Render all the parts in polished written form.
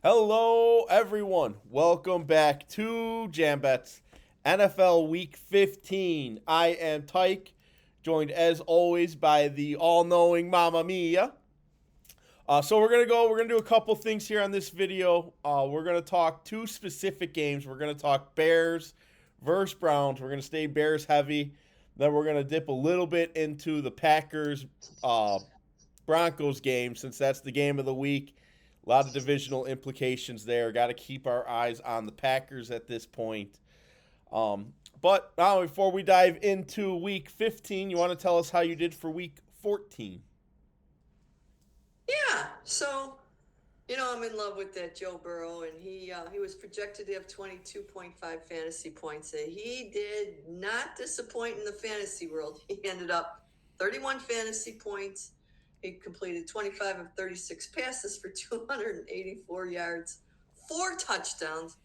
Hello, everyone. Welcome back to JamBets NFL Week 15. I am Tike, joined as always by the all-knowing Mamma Mia. So we're gonna do a couple things here on this video. We're gonna talk two specific games. We're gonna talk Bears versus Browns. We're gonna stay Bears heavy. Then we're gonna dip a little bit into the Packers Broncos game, since that's the game of the week. A lot of divisional implications there. Got to keep our eyes on the Packers at this point. But now, before we dive into Week 15, you want to tell us how you did for Week 14? Yeah, so I'm in love with that Joe Burrow, and he was projected to have 22.5 fantasy points. He did not disappoint in the fantasy world. He ended up 31 fantasy points. He completed 25 of 36 passes for 284 yards, 4 touchdowns,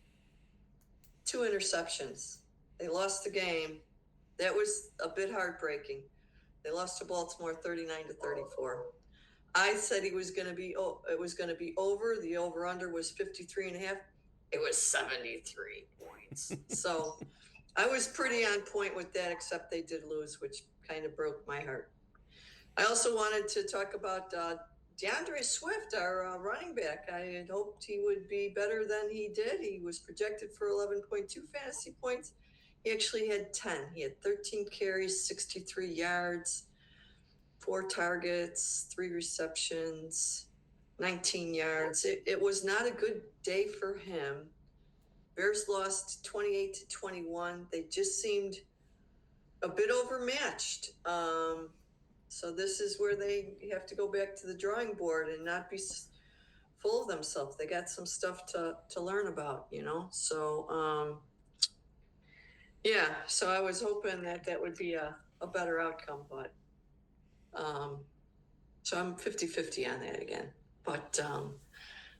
2 interceptions. They lost the game. That was a bit heartbreaking. They lost to Baltimore 39-34. I said it was going to be over. The over-under was 53 and a half. It was 73 points. So I was pretty on point with that, except they did lose, which kind of broke my heart. I also wanted to talk about DeAndre Swift, our running back. I had hoped he would be better than he did. He was projected for 11.2 fantasy points. He actually had 10. He had 13 carries, 63 yards. 4 targets, 3 receptions, 19 yards. It was not a good day for him. Bears lost 28-21. They just seemed a bit overmatched. So this is where they have to go back to the drawing board and not be full of themselves. They got some stuff to learn about, So, so I was hoping that would be a better outcome, but so I'm 50-50 on that again. But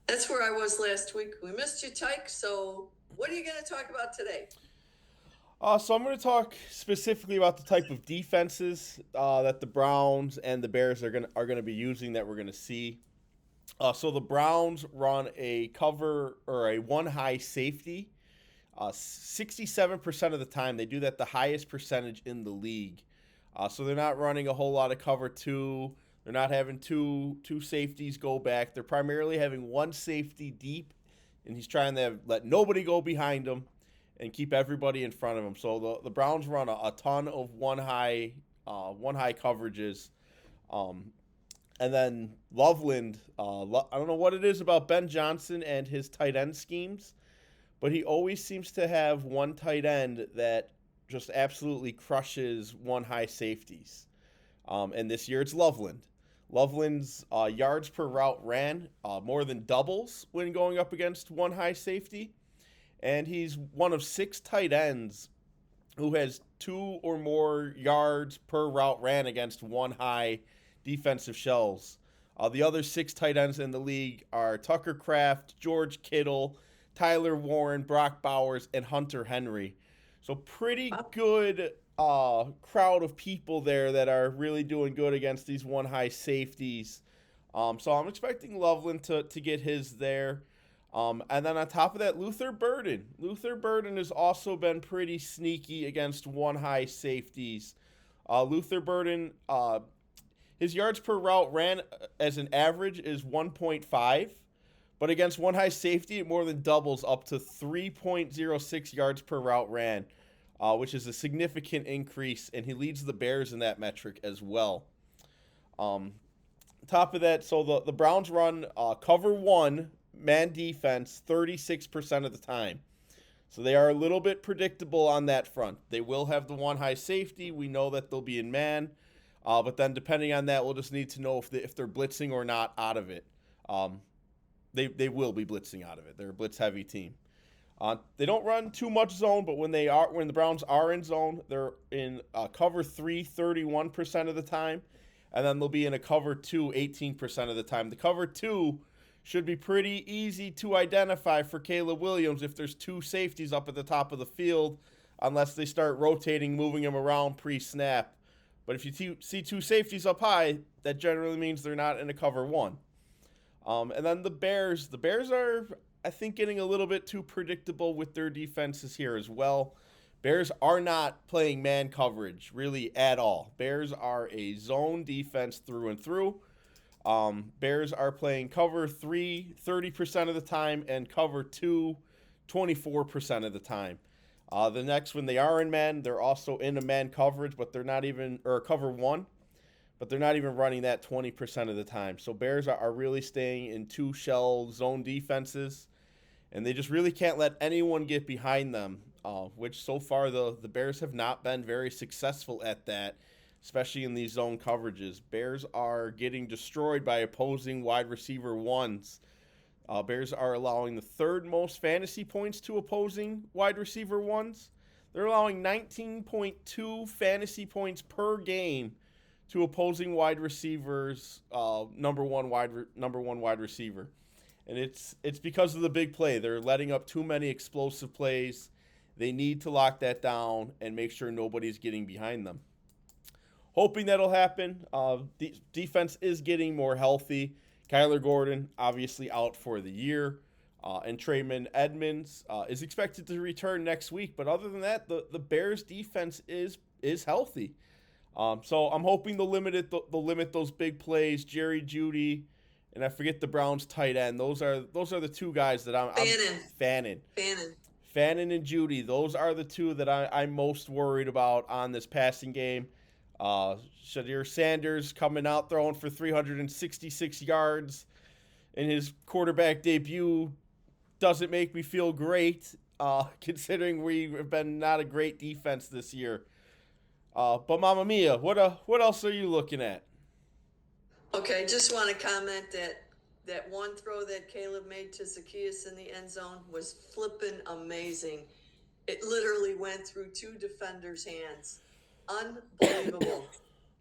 that's where I was last week. We missed you, Tyke. So what are you going to talk about today? So I'm going to talk specifically about the type of defenses that the Browns and the Bears are going to be using that we're going to see. So the Browns run a cover or a one high safety. 67% of the time, they do that the highest percentage in the league. So they're not running a whole lot of cover two. They're not having two safeties go back. They're primarily having one safety deep, and he's trying to let nobody go behind him and keep everybody in front of him. So the Browns run a ton of one high coverages. And then Loveland, I don't know what it is about Ben Johnson and his tight end schemes, but he always seems to have one tight end that just absolutely crushes one high safeties. And this year it's Loveland. Loveland's yards per route ran more than doubles when going up against one high safety. And he's one of 6 tight ends who has 2 or more yards per route ran against one high defensive shells. The other 6 tight ends in the league are Tucker Kraft, George Kittle, Tyler Warren, Brock Bowers, and Hunter Henry. So pretty good crowd of people there that are really doing good against these one high safeties. So I'm expecting Loveland to get his there. And then on top of that, Luther Burden. Luther Burden has also been pretty sneaky against one high safeties. Luther Burden, his yards per route ran as an average is 1.5. But against one high safety, it more than doubles up to 3.06 yards per route ran, which is a significant increase, and he leads the Bears in that metric as well. Top of that, so the Browns run cover one man defense 36% of the time. So they are a little bit predictable on that front. They will have the one high safety. We know that they'll be in man. But then depending on that, we'll just need to know if they're blitzing or not out of it. They will be blitzing out of it. They're a blitz heavy team. They don't run too much zone, but when the Browns are in zone, they're in cover 3 31% of the time, and then they'll be in a cover 2 18% of the time. The cover 2 should be pretty easy to identify for Caleb Williams if there's 2 safeties up at the top of the field, unless they start rotating, moving them around pre-snap. But if you see 2 safeties up high, that generally means they're not in a cover 1. And then the Bears. The Bears are, I think, getting a little bit too predictable with their defenses here as well. Bears are not playing man coverage really at all. Bears are a zone defense through and through. Bears are playing cover 3 30% of the time and cover 2 24% of the time. The next, when they are in man, they're also in a man coverage, but they're not even, or cover 1, but they're not even running that 20% of the time. So Bears are really staying in two shell zone defenses, and they just really can't let anyone get behind them, which so far the Bears have not been very successful at that, especially in these zone coverages. Bears are getting destroyed by opposing wide receiver ones. Bears are allowing the third most fantasy points to opposing wide receiver ones. They're allowing 19.2 fantasy points per game to opposing wide receivers, number one wide receiver, and it's because of the big play. They're letting up too many explosive plays. They need to lock that down and make sure nobody's getting behind them. Hoping that'll happen. Defense is getting more healthy. Kyler Gordon obviously out for the year, and Trayman Edmonds is expected to return next week. But other than that, the Bears defense is healthy. So I'm hoping they'll limit those big plays. Jerry Jeudy, and I forget the Browns tight end. Those are the two guys that I'm Fannin and Jeudy. Those are the two that I'm most worried about on this passing game. Shadir Sanders coming out throwing for 366 yards in his quarterback debut doesn't make me feel great, considering we've been not a great defense this year. But Mamma Mia, what else are you looking at? Okay, just want to comment that one throw that Caleb made to Zacchaeus in the end zone was flippin' amazing. It literally went through two defenders' hands. Unbelievable.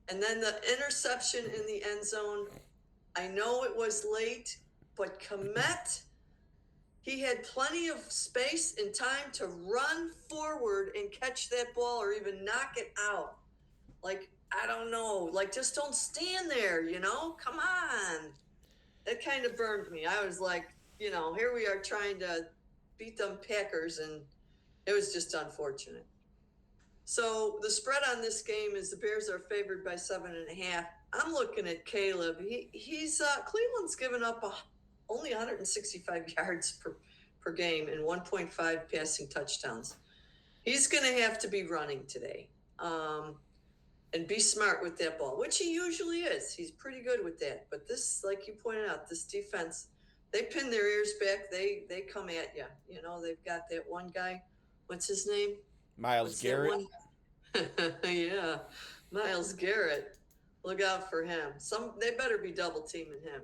And then the interception in the end zone, I know it was late, but Komet, he had plenty of space and time to run forward and catch that ball or even knock it out. Like, I don't know. Like, just don't stand there, Come on. That kind of burned me. I was like, here we are trying to beat them Packers, and it was just unfortunate. So the spread on this game is the Bears are favored by 7.5. I'm looking at Caleb. He's Cleveland's given up only 165 yards per game and 1.5 passing touchdowns. He's going to have to be running today, and be smart with that ball, which he usually is. He's pretty good with that. But this, like you pointed out, this defense, they pin their ears back. They come at you. They've got that one guy. What's his name? Myles Garrett. Yeah, Myles Garrett. Look out for him. They better be double teaming him.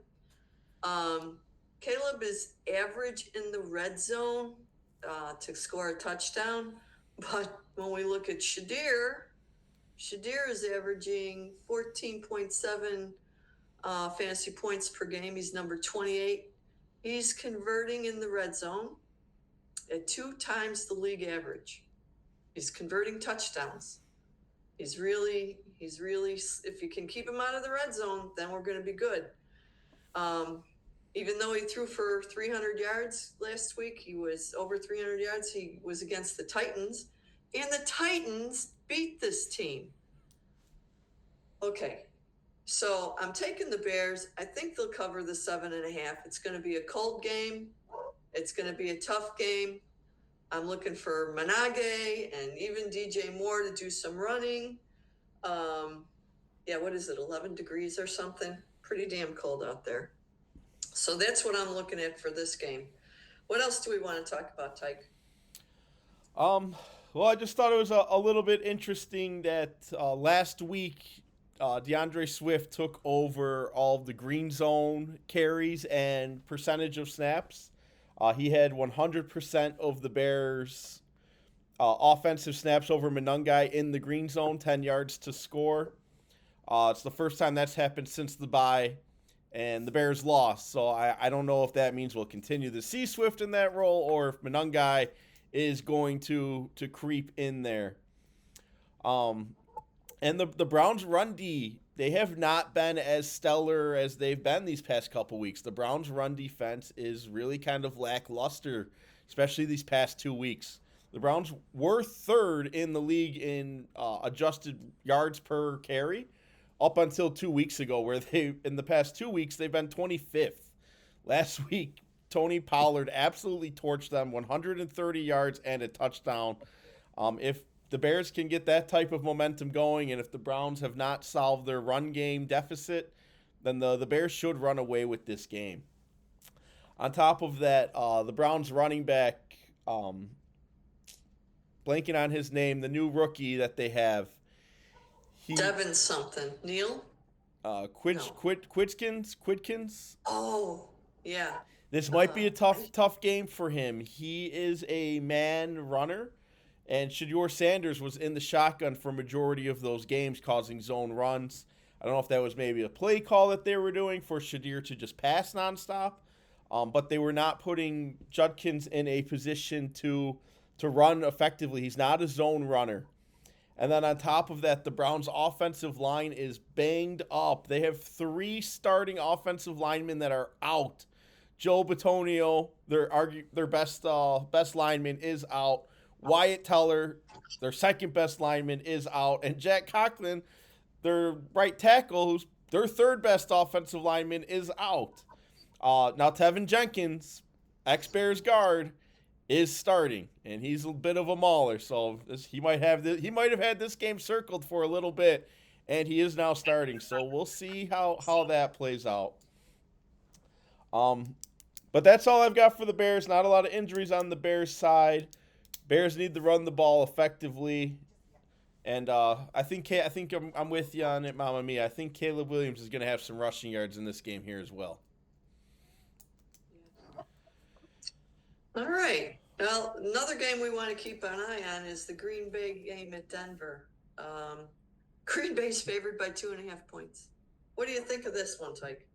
Caleb is average in the red zone to score a touchdown, but when we look at Shadir is averaging 14.7 fantasy points per game. He's number 28. He's converting in the red zone at 2 times the league average. He's converting touchdowns. He's really, if you can keep him out of the red zone, then we're going to be good. Even though he threw for 300 yards last week, he was over 300 yards. He was against the Titans, and the Titans beat this team. Okay, so I'm taking the Bears. I think they'll cover the 7.5. It's going to be a cold game. It's going to be a tough game. I'm looking for Manage and even DJ Moore to do some running. What is it, 11 degrees or something? Pretty damn cold out there. So that's what I'm looking at for this game. What else do we want to talk about, Tike? Well, I just thought it was a little bit interesting that last week DeAndre Swift took over all of the green zone carries and percentage of snaps. He had 100% of the Bears' offensive snaps over Monangai in the green zone, 10 yards to score. It's the first time that's happened since the bye, and the Bears lost. So I don't know if that means we'll continue to see Swift in that role or if Monangai is going to creep in there. And the Browns' run D they have not been as stellar as they've been these past couple weeks. The Browns' run defense is really kind of lackluster, especially these past 2 weeks. The Browns were third in the league in adjusted yards per carry up until 2 weeks ago, where they in the past 2 weeks they've been 25th. Last week, Tony Pollard absolutely torched them, 130 yards and a touchdown. If the Bears can get that type of momentum going, and if the Browns have not solved their run game deficit, then the Bears should run away with this game. On top of that, the Browns running back, blanking on his name, the new rookie that they have, Devin something. Neil? Quidkins. Oh, yeah. This might be a tough game for him. He is a man runner, and Shedeur Sanders was in the shotgun for a majority of those games, causing zone runs. I don't know if that was maybe a play call that they were doing for Shedeur to just pass nonstop, but they were not putting Judkins in a position to run effectively. He's not a zone runner. And then on top of that, the Browns' offensive line is banged up. They have 3 starting offensive linemen that are out. Joe Bitonio, their best lineman, is out. Wyatt Teller, their second best lineman, is out. And Jack Conklin, their right tackle, who's their third best offensive lineman, is out. Now Tevin Jenkins, ex-Bears guard, is starting, and he's a bit of a mauler, so he might have had this game circled for a little bit, and he is now starting. So we'll see how that plays out. But that's all I've got for the Bears. Not a lot of injuries on the Bears side. Bears need to run the ball effectively, and I think I'm with you on it, Momma Mia. I think Caleb Williams is going to have some rushing yards in this game here as well. All right. Well, another game we want to keep an eye on is the Green Bay game at Denver. Green Bay's favored by 2.5 points. What do you think of this one, Tike?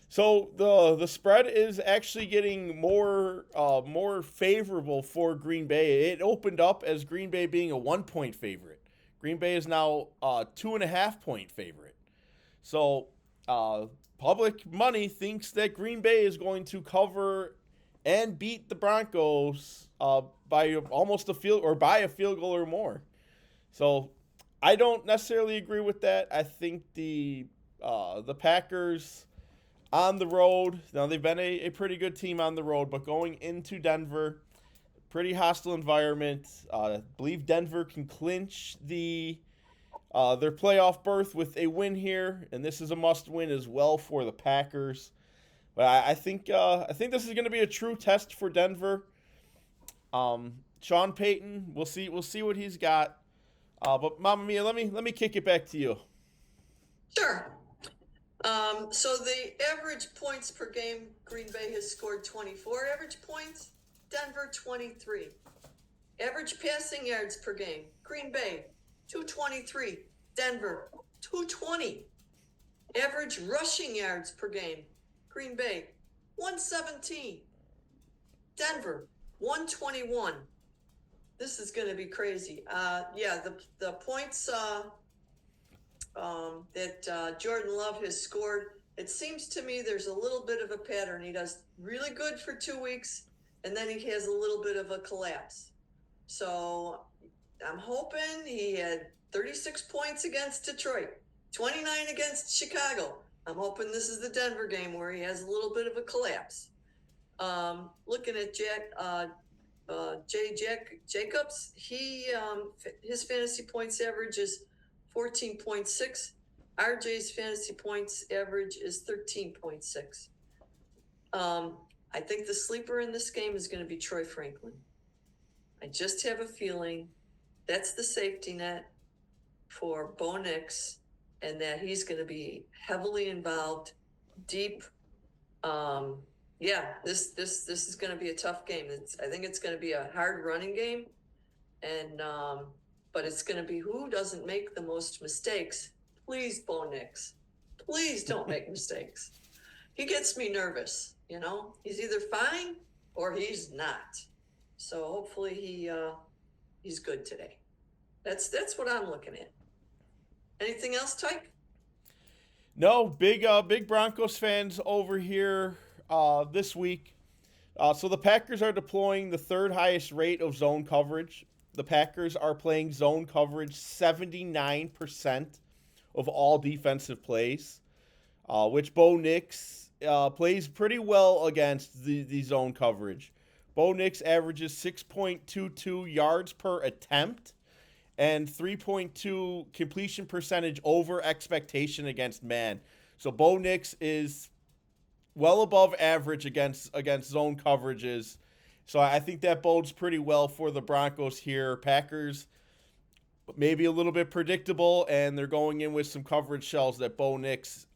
So the spread is actually getting more favorable for Green Bay. It opened up as Green Bay being a 1-point favorite. Green Bay is now a 2.5-point favorite. So public money thinks that Green Bay is going to cover and beat the Broncos by almost a field goal or more. So I don't necessarily agree with that. I think the Packers on the road, now they've been a pretty good team on the road, but going into Denver, pretty hostile environment. I believe Denver can clinch their playoff berth with a win here, and this is a must-win as well for the Packers. But I think this is going to be a true test for Denver. Sean Payton, we'll see what he's got. But Momma Mia, let me kick it back to you. Sure. So the average points per game, Green Bay has scored 24 average points, Denver 23. Average passing yards per game, Green Bay 223, Denver 220. Average rushing yards per game, Green Bay 117, Denver 121. This is going to be crazy. The points that Jordan Love has scored, it seems to me there's a little bit of a pattern. He does really good for 2 weeks, and then he has a little bit of a collapse. So I'm hoping he had 36 points against Detroit, 29 against Chicago. I'm hoping this is the Denver game where he has a little bit of a collapse. Looking at Jacobs, his fantasy points average is 14.6. RJ's fantasy points average is 13.6. I think the sleeper in this game is going to be Troy Franklin. I just have a feeling that's the safety net for Bo Nix, and that he's going to be heavily involved, deep. This is going to be a tough game. I think it's going to be a hard running game, and but it's going to be who doesn't make the most mistakes. Please, Bo Nix, please don't make mistakes. He gets me nervous. He's either fine or he's not. So hopefully he's good today. That's what I'm looking at. Anything else, Tyke? No, big Broncos fans over here this week. So the Packers are deploying the third highest rate of zone coverage. The Packers are playing zone coverage 79% of all defensive plays, which Bo Nix plays pretty well against the zone coverage. Bo Nix averages 6.22 yards per attempt and 3.2 completion percentage over expectation against man. So Bo Nix is well above average against zone coverages. So I think that bodes pretty well for the Broncos here. Packers maybe a little bit predictable, and they're going in with some coverage shells that Bo Nix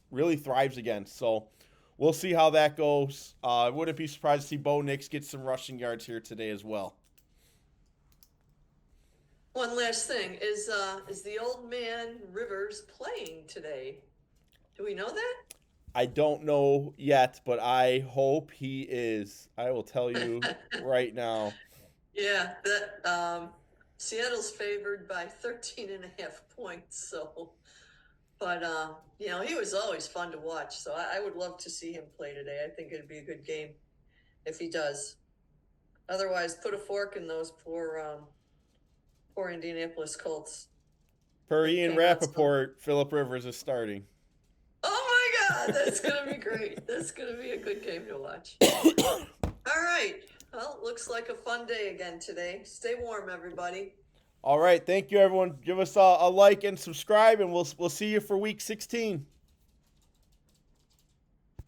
really thrives against. So we'll see how that goes. I wouldn't be surprised to see Bo Nix get some rushing yards here today as well. One last thing is the old man Rivers playing today? Do we know that? I don't know yet, but I hope he is. I will tell you right now. Yeah, that Seattle's favored by 13 and a half points. So, but he was always fun to watch. So I would love to see him play today. I think it'd be a good game if he does. Otherwise, put a fork in those poor Indianapolis Colts. Per They Ian came out so. Rappaport, Phillip Rivers is starting. Oh my God, that's gonna be great. That's gonna be a good game to watch. All right. Well, looks like a fun day again today. Stay warm, everybody. All right, thank you, everyone. Give us a like and subscribe, and we'll see you for week 16.